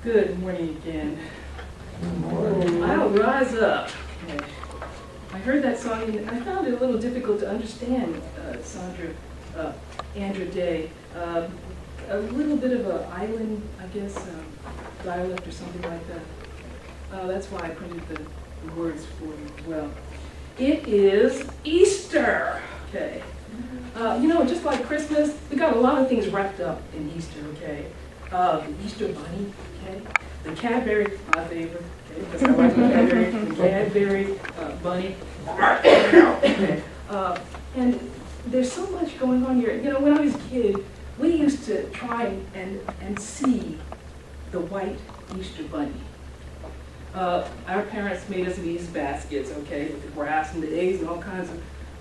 Good morning again. Good morning. I'll rise up. Okay. I heard that song and I found it a little difficult to understand, Andra Day. A little bit of an island, I guess, dialect or something like that. That's why I printed the words for you as well. It is Easter. Okay. Just like Christmas, we got a lot of things wrapped up in Easter, okay? The Easter bunny, okay? The Cadbury, my favorite, okay? Because I like the Cadbury bunny. Okay. And there's so much going on here. When I was a kid, we used to try and see the white Easter bunny. Our parents made us these baskets, okay, with the grass and the eggs and all kinds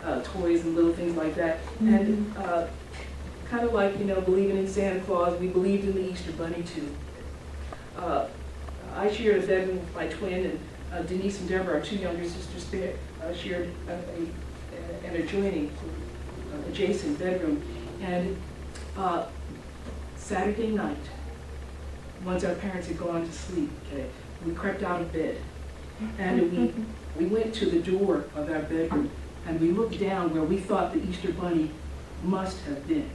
of toys and little things like that. Mm-hmm. And kind of like, believing in Santa Claus, we believed in the Easter bunny too. I shared a bedroom with my twin, and Denise and Deborah, our two younger sisters, shared an adjacent bedroom. And Saturday night, once our parents had gone to sleep, okay, we crept out of bed, and we went to the door of our bedroom, and we looked down where we thought the Easter bunny must have been,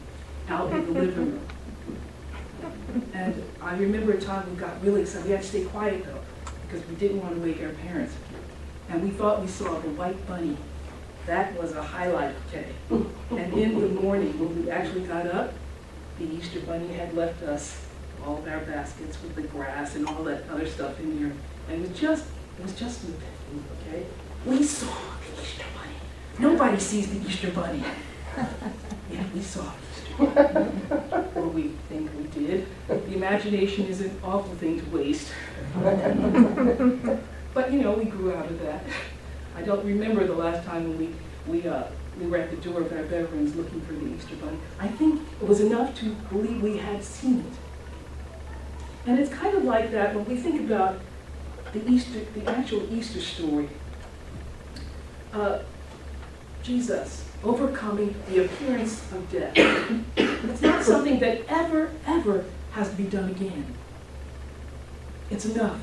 out in the living room. And I remember a time we got really excited. We had to stay quiet though, because we didn't want to wake our parents. And we thought we saw the white bunny. That was a highlight, okay. And in the morning, when we actually got up, the Easter bunny had left us all of our baskets with the grass and all that other stuff in here. And it was just an epiphany, okay? We saw the Easter bunny. Nobody sees the Easter bunny. Yeah, we saw the Easter bunny. Or we think we did. The imagination is an awful thing to waste. But we grew out of that. I don't remember the last time when we were at the door of our bedrooms looking for the Easter bunny. I think it was enough to believe we had seen it. And it's kind of like that when we think about the actual Easter story. Jesus overcoming the appearance of death. It's not something that ever has to be done again. It's enough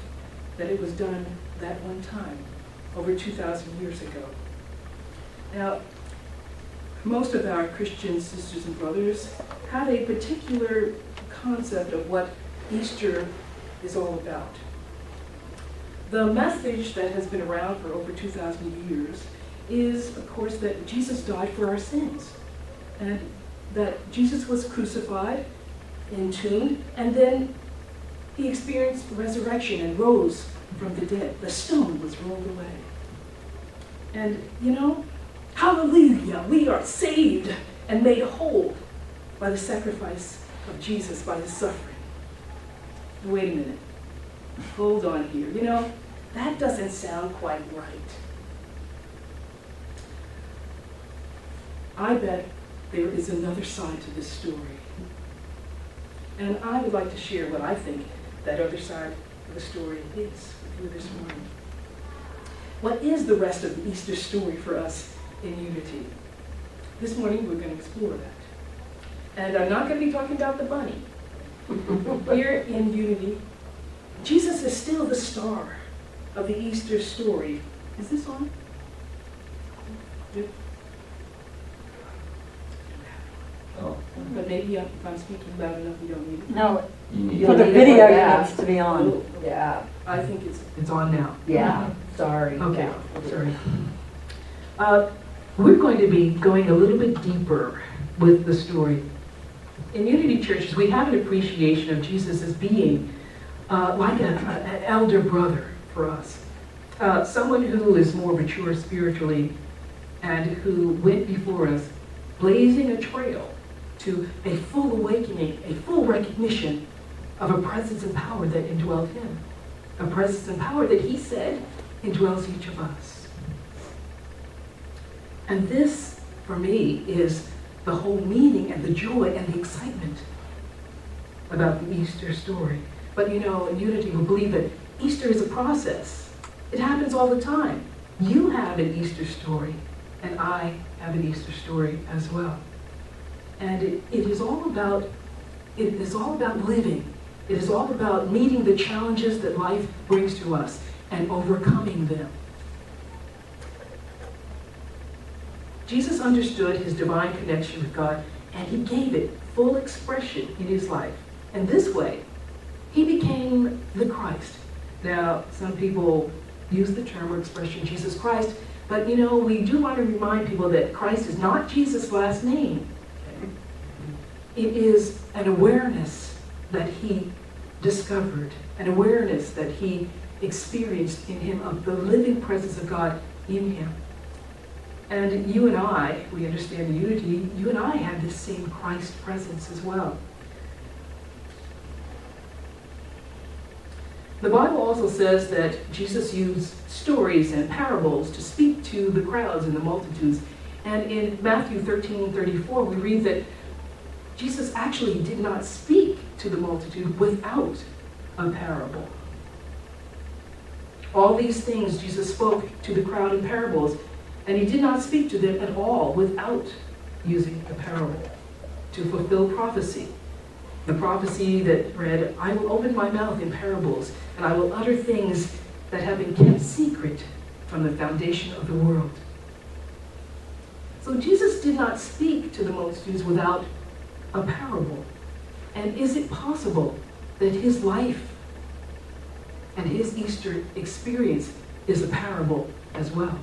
that it was done that one time, over 2,000 years ago. Now, most of our Christian sisters and brothers have a particular concept of what Easter is all about. The message that has been around for over 2,000 years is, of course, that Jesus died for our sins, and that Jesus was crucified, entombed, and then he experienced resurrection and rose from the dead. The stone was rolled away. And, hallelujah, we are saved and made whole by the sacrifice of Jesus, by his suffering. Wait a minute. Hold on here. That doesn't sound quite right. I bet there is another side to this story. And I would like to share what I think that other side of the story is with you this morning. What is the rest of the Easter story for us in unity? This morning we're going to explore that. And I'm not going to be talking about the bunny. Here in unity, Jesus is still the star of the Easter story. Is this on? Good. Oh. But maybe if I'm speaking loud enough, you don't need it. No, You for the need video it needs to be on. Oh, Yeah, I think it's on now. yeah, sorry. Okay, Yeah. sorry. We're going to be going a little bit deeper with the story. In Unity churches, we have an appreciation of Jesus as being like an elder brother for us. Someone who is more mature spiritually and who went before us, blazing a trail to a full awakening, a full recognition of a presence and power that indwelled him. A presence and power that he said indwells each of us. And this, for me, is the whole meaning and the joy and the excitement about the Easter story. But in Unity we believe that Easter is a process. It happens all the time. You have an Easter story, and I have an Easter story as well. And it is all about living It is all about meeting the challenges that life brings to us and overcoming them. Jesus understood his divine connection with God, and he gave it full expression in his life. And this way, he became the Christ. Now, some people use the term or expression Jesus Christ, but we do want to remind people that Christ is not Jesus' last name. It is an awareness that he discovered, an awareness that he experienced in him of the living presence of God in him. And you and I, we understand the unity, you and I have this same Christ presence as well. The Bible also says that Jesus used stories and parables to speak to the crowds and the multitudes. And in Matthew 13:34, we read that Jesus actually did not speak to the multitude without a parable. All these things Jesus spoke to the crowd in parables, and he did not speak to them at all without using a parable to fulfill prophecy. The prophecy that read, "I will open my mouth in parables, and I will utter things that have been kept secret from the foundation of the world." So Jesus did not speak to the multitudes without a parable. And is it possible that his life and his Easter experience is a parable as well?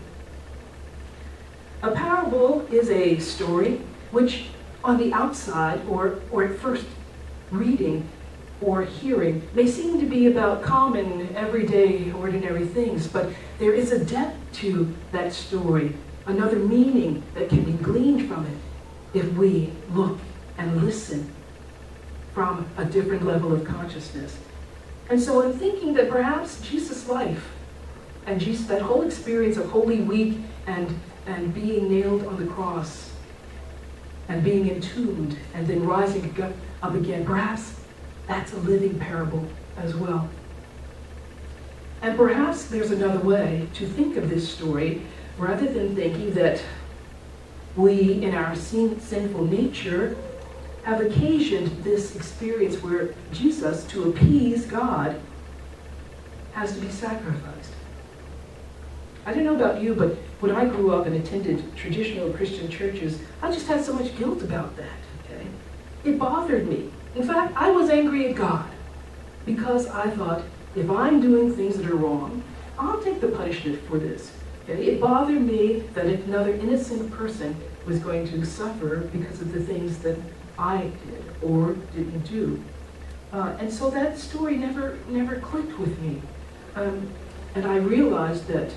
A parable is a story which on the outside or at first reading or hearing may seem to be about common, everyday, ordinary things, but there is a depth to that story, another meaning that can be gleaned from it if we look and listen from a different level of consciousness. And so I'm thinking that perhaps Jesus' life and that whole experience of Holy Week and being nailed on the cross and being entombed and then rising up again, perhaps that's a living parable as well. And perhaps there's another way to think of this story rather than thinking that we, in our sinful nature, have occasioned this experience where Jesus, to appease God, has to be sacrificed. I don't know about you, but when I grew up and attended traditional Christian churches, I just had so much guilt about that. Okay? It bothered me. In fact, I was angry at God because I thought, if I'm doing things that are wrong, I'll take the punishment for this. Okay? It bothered me that another innocent person was going to suffer because of the things that I did or didn't do. And so that story never clicked with me. And I realized that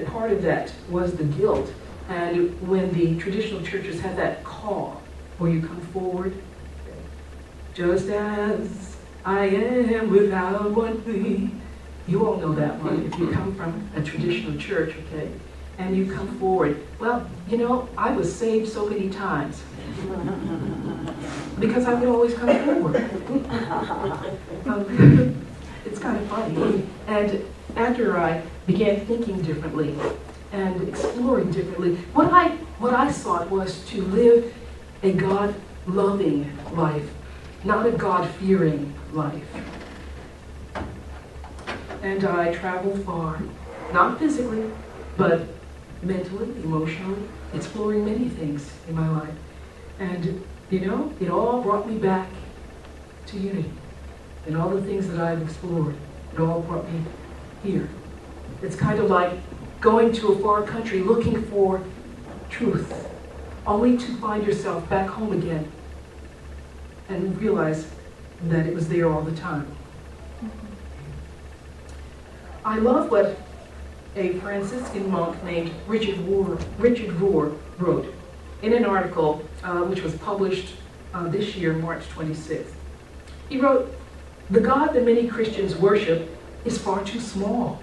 part of that was the guilt. And when the traditional churches had that call where you come forward, just as I am without one plea. You all know that one if you come from a traditional church, okay? And you come forward. Well, I was saved so many times because I would always come forward. It's kind of funny. And after I began thinking differently and exploring differently, what I sought was to live a God-loving life, not a God-fearing life. And I traveled far, not physically, but mentally, emotionally, exploring many things in my life. And, it all brought me back to unity. And all the things that I've explored, it all brought me here. It's kind of like going to a far country looking for truth, only to find yourself back home again and realize that it was there all the time. I love what a Franciscan monk named Richard Rohr wrote in an article which was published this year, March 26th. He wrote, "The God that many Christians worship is far too small.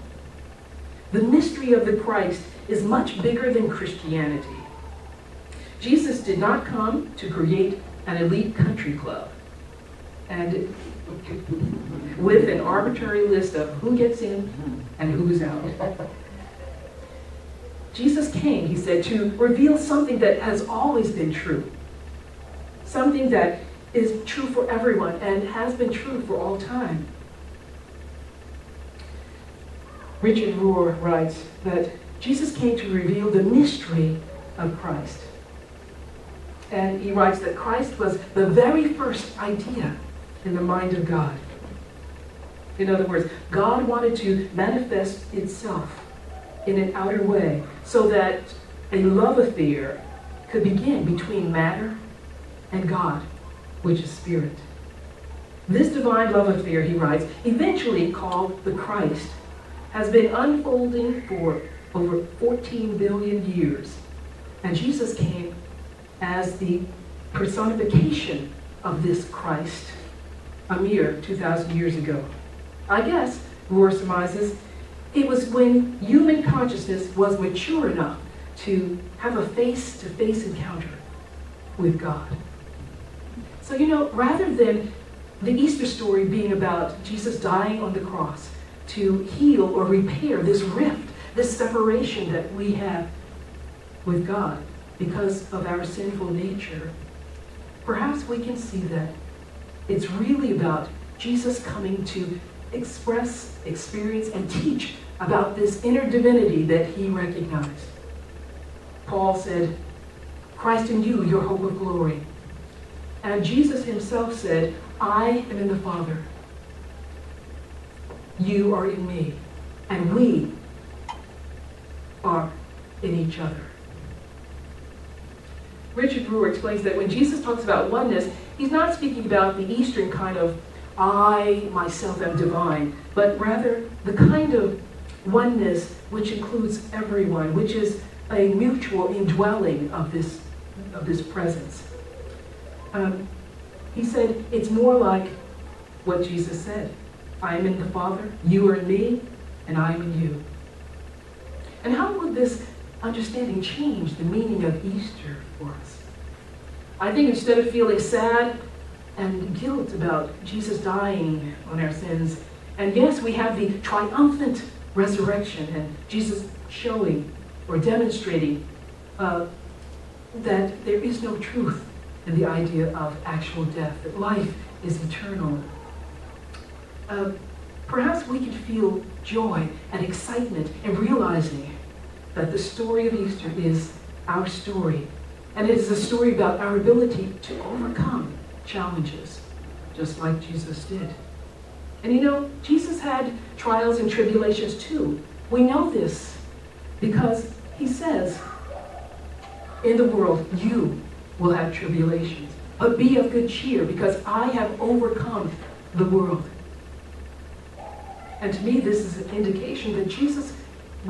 The mystery of the Christ is much bigger than Christianity. Jesus did not come to create an elite country club and with an arbitrary list of who gets in and who's out. Jesus came, he said, to reveal something that has always been true, something that is true for everyone and has been true for all time. Richard Rohr writes that Jesus came to reveal the mystery of Christ. And he writes that Christ was the very first idea in the mind of God. In other words, God wanted to manifest itself in an outer way so that a love affair could begin between matter and God, which is spirit. This divine love affair, he writes, eventually called the Christ, has been unfolding for over 14 billion years. And Jesus came as the personification of this Christ a mere 2,000 years ago. I guess, Rohr surmises, it was when human consciousness was mature enough to have a face-to-face encounter with God. So, rather than the Easter story being about Jesus dying on the cross to heal or repair this rift, this separation that we have with God because of our sinful nature, perhaps we can see that it's really about Jesus coming to express, experience, and teach about this inner divinity that he recognized. Paul said, Christ in you, your hope of glory. And Jesus himself said, I am in the Father. You are in me. And we are in each other. Richard Rohr explains that when Jesus talks about oneness, he's not speaking about the Eastern kind of I myself am divine, but rather the kind of oneness which includes everyone, which is a mutual indwelling of this presence. He said it's more like what Jesus said. I am in the Father, you are in me, and I am in you. And how would this understanding change the meaning of Easter for us? I think instead of feeling sad and guilt about Jesus dying on our sins, and yes, we have the triumphant resurrection and Jesus showing or demonstrating that there is no truth in the idea of actual death, that life is eternal. Perhaps we can feel joy and excitement in realizing that the story of Easter is our story. And it is a story about our ability to overcome challenges, just like Jesus did. And Jesus had trials and tribulations too. We know this because he says, in the world you will have tribulations, but be of good cheer because I have overcome the world. And to me, this is an indication that Jesus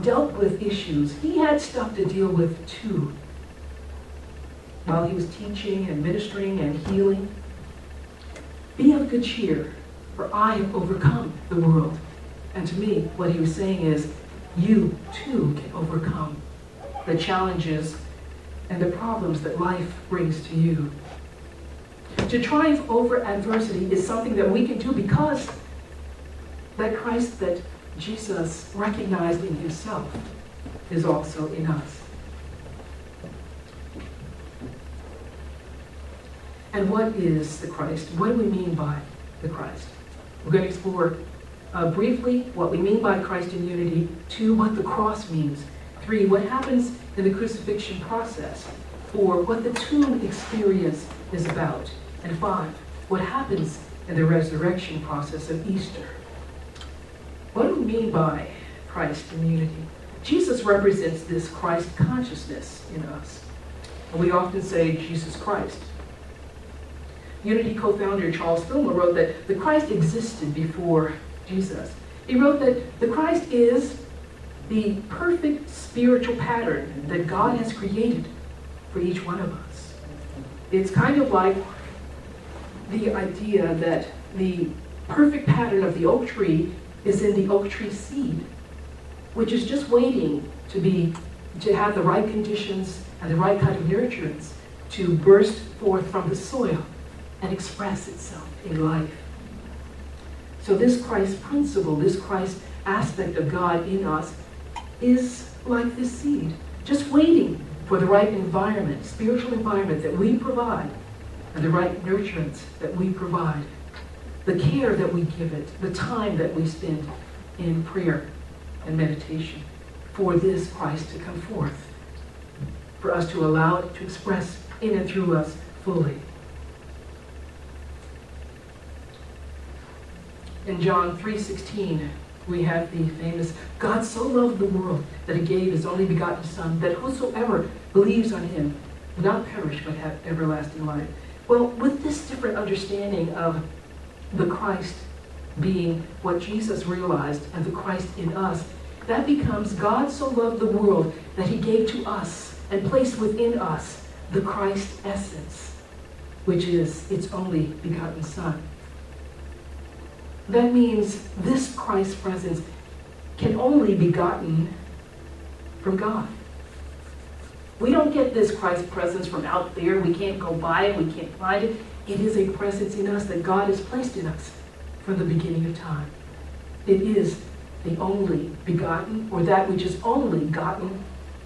dealt with issues. He had stuff to deal with too, while he was teaching and ministering and healing. Be of good cheer, for I have overcome the world. And to me, what he was saying is, you too can overcome the challenges and the problems that life brings to you. To triumph over adversity is something that we can do because that Christ that Jesus recognized in himself is also in us. And what is the Christ? What do we mean by the Christ? We're going to explore briefly what we mean by Christ in unity. 2, what the cross means. 3, what happens in the crucifixion process. 4, what the tomb experience is about. And 5, what happens in the resurrection process of Easter. What do we mean by Christ in unity? Jesus represents this Christ consciousness in us. And we often say Jesus Christ. Unity co-founder Charles Fillmore wrote that the Christ existed before Jesus. He wrote that the Christ is the perfect spiritual pattern that God has created for each one of us. It's kind of like the idea that the perfect pattern of the oak tree is in the oak tree seed, which is just waiting to have the right conditions and the right kind of nurturance to burst forth from the soil and express itself in life. So this Christ principle, this Christ aspect of God in us is like this seed, just waiting for the right environment, spiritual environment that we provide, and the right nurturance that we provide, the care that we give it, the time that we spend in prayer and meditation for this Christ to come forth, for us to allow it to express in and through us fully. In John 3:16, we have the famous, God so loved the world that he gave his only begotten Son, that whosoever believes on him will not perish but have everlasting life. Well, with this different understanding of the Christ being what Jesus realized and the Christ in us, that becomes God so loved the world that he gave to us and placed within us the Christ essence, which is its only begotten Son. That means this Christ presence can only be gotten from God. We don't get this Christ presence from out there. We can't go by it. We can't find it. It is a presence in us that God has placed in us from the beginning of time. It is the only begotten, or that which is only gotten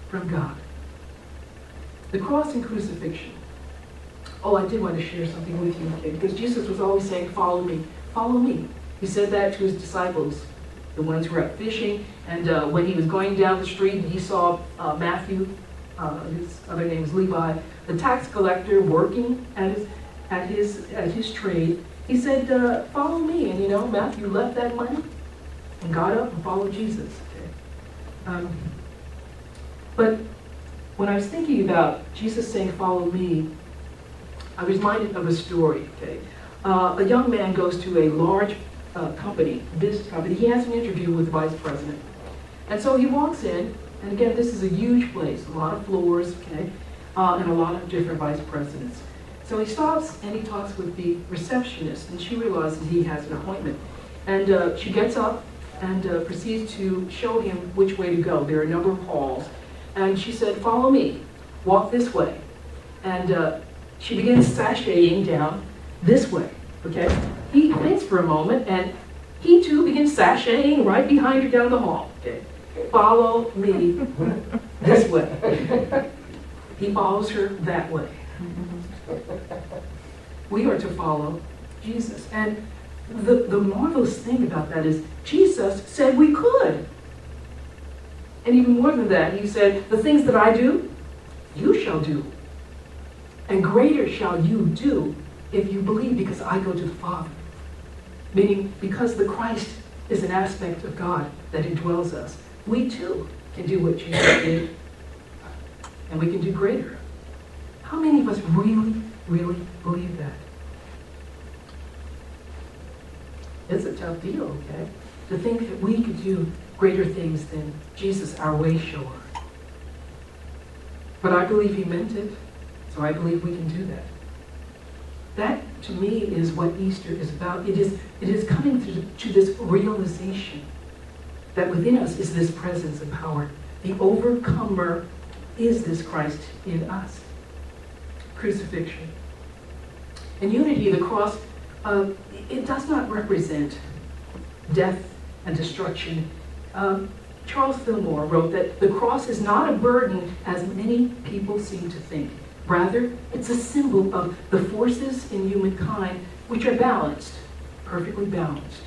from God. The cross and crucifixion. Oh, I did want to share something with you, okay? Because Jesus was always saying, follow me, follow me. He said that to his disciples, the ones who were out fishing, and when he was going down the street and he saw Matthew, his other name is Levi, the tax collector working at his trade, he said, follow me. And Matthew left that money and got up and followed Jesus. Okay? But when I was thinking about Jesus saying, follow me, I was reminded of a story. Okay? A young man goes to a large business company. He has an interview with the vice president. And so he walks in, and again, this is a huge place, a lot of floors, okay, and a lot of different vice presidents. So he stops and he talks with the receptionist, and she realizes he has an appointment. And she gets up and proceeds to show him which way to go. There are a number of halls. And she said, follow me, walk this way. And she begins sashaying down this way, okay? He thinks for a moment, and he too begins sashaying right behind her down the hall. Okay? Follow me this way. He follows her that way. We are to follow Jesus. And the marvelous thing about that is Jesus said we could. And even more than that, he said, the things that I do, you shall do. And greater shall you do if you believe, because I go to the Father. Meaning, because the Christ is an aspect of God that indwells us, we too can do what Jesus did, and we can do greater. How many of us really, really believe that? It's a tough deal, okay? To think that we could do greater things than Jesus, our way shower. But I believe he meant it, so I believe we can do that. That, to me, is what Easter is about. It is coming to this realization that within us is this presence and power. The overcomer is this Christ in us. Crucifixion. In unity, the cross, it does not represent death and destruction. Charles Fillmore wrote that the cross is not a burden as many people seem to think. Rather, it's a symbol of the forces in humankind which are balanced, perfectly balanced.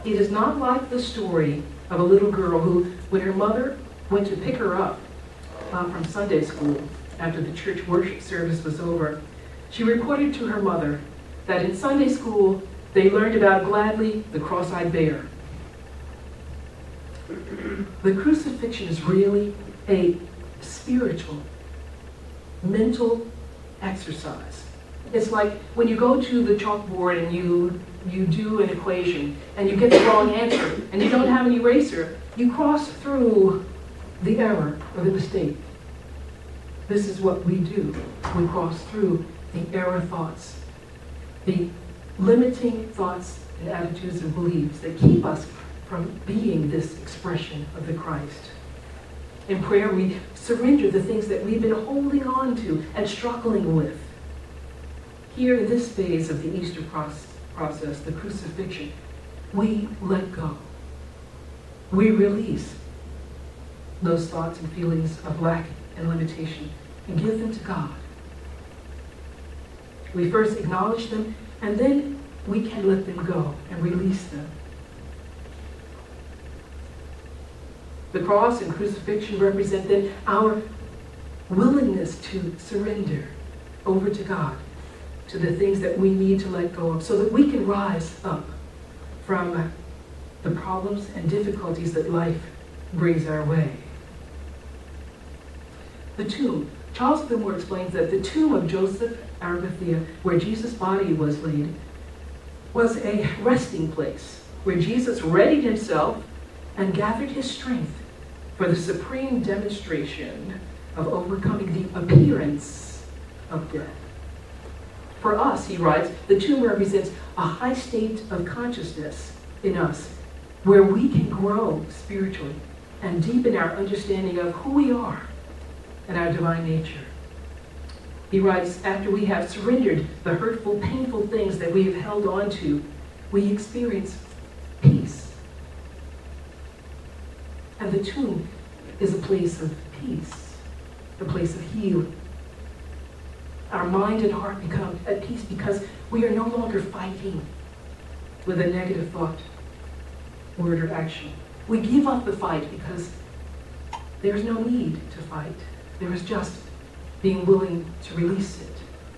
It is not like the story of a little girl who, when her mother went to pick her up from Sunday school after the church worship service was over, she reported to her mother that in Sunday school they learned about gladly the cross I bear. The crucifixion is really a spiritual, mental exercise. It's like when you go to the chalkboard and you do an equation and you get the wrong answer and you don't have an eraser, you cross through the error or the mistake. This is what we do. We cross through the error thoughts, the limiting thoughts and attitudes and beliefs that keep us from being this expression of the Christ. In prayer, we surrender the things that we've been holding on to and struggling with. Here in this phase of the Easter process, the crucifixion, we let go. We release those thoughts and feelings of lack and limitation and give them to God. We first acknowledge them, and then we can let them go and release them. The cross and crucifixion represent then our willingness to surrender over to God, to the things that we need to let go of, so that we can rise up from the problems and difficulties that life brings our way. The tomb. Charles Fillmore explains that the tomb of Joseph Arimathea, where Jesus' body was laid, was a resting place where Jesus readied himself and gathered his strength for the supreme demonstration of overcoming the appearance of death. For us, he writes, the tomb represents a high state of consciousness in us where we can grow spiritually and deepen our understanding of who we are and our divine nature. He writes, after we have surrendered the hurtful, painful things that we have held on to, we experience peace. And the tomb is a place of peace, a place of healing. Our mind and heart become at peace because we are no longer fighting with a negative thought, word, or action. We give up the fight because there's no need to fight. There is just being willing to release it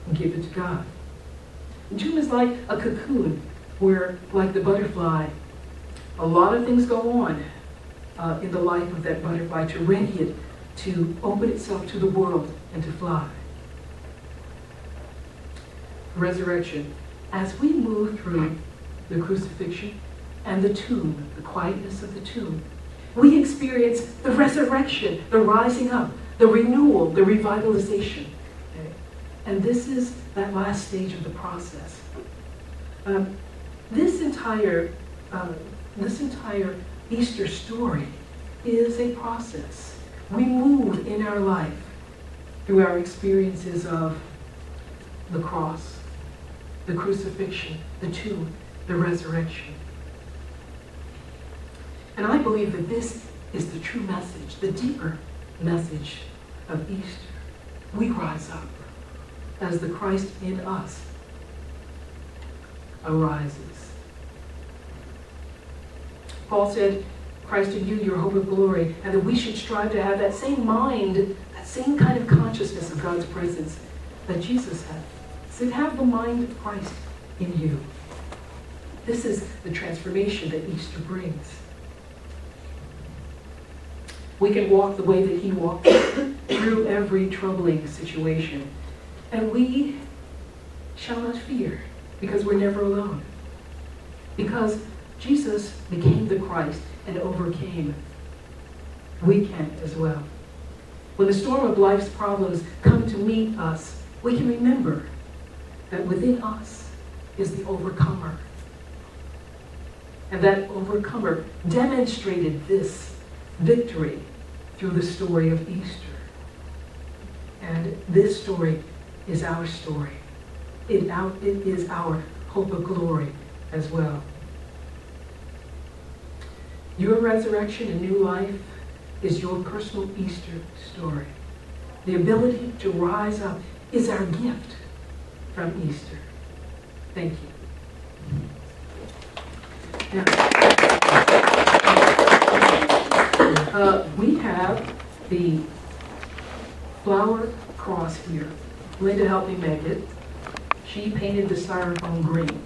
and give it to God. The tomb is like a cocoon where, like the butterfly, a lot of things go on in the life of that butterfly to ready it to open itself to the world and to fly. Resurrection. As we move through the crucifixion and the tomb, the quietness of the tomb, we experience the resurrection, the rising up, the renewal, the revitalization. Okay? And this is that last stage of the process. This entire Easter story is a process. We move in our life through our experiences of the cross, the crucifixion, the tomb, the resurrection. And I believe that this is the true message, the deeper message of Easter. We rise up as the Christ in us arises. Paul said, Christ in you, your hope of glory, and that we should strive to have that same mind, that same kind of consciousness of God's presence that Jesus had. So have the mind of Christ in you. This is the transformation that Easter brings. We can walk the way that he walked through every troubling situation. And we shall not fear because we're never alone. Because Jesus became the Christ and overcame. We can as well. When the storm of life's problems come to meet us, we can remember that within us is the overcomer. And that overcomer demonstrated this victory through the story of Easter. And this story is our story. It is our hope of glory as well. Your resurrection and new life is your personal Easter story. The ability to rise up is our gift from Easter. Thank you. Now, we have the flower cross here. Linda helped me make it. She painted the styrofoam green.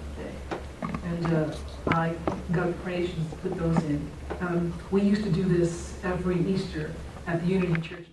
And I got donations to put those in. We used to do this every Easter at the Unity Church.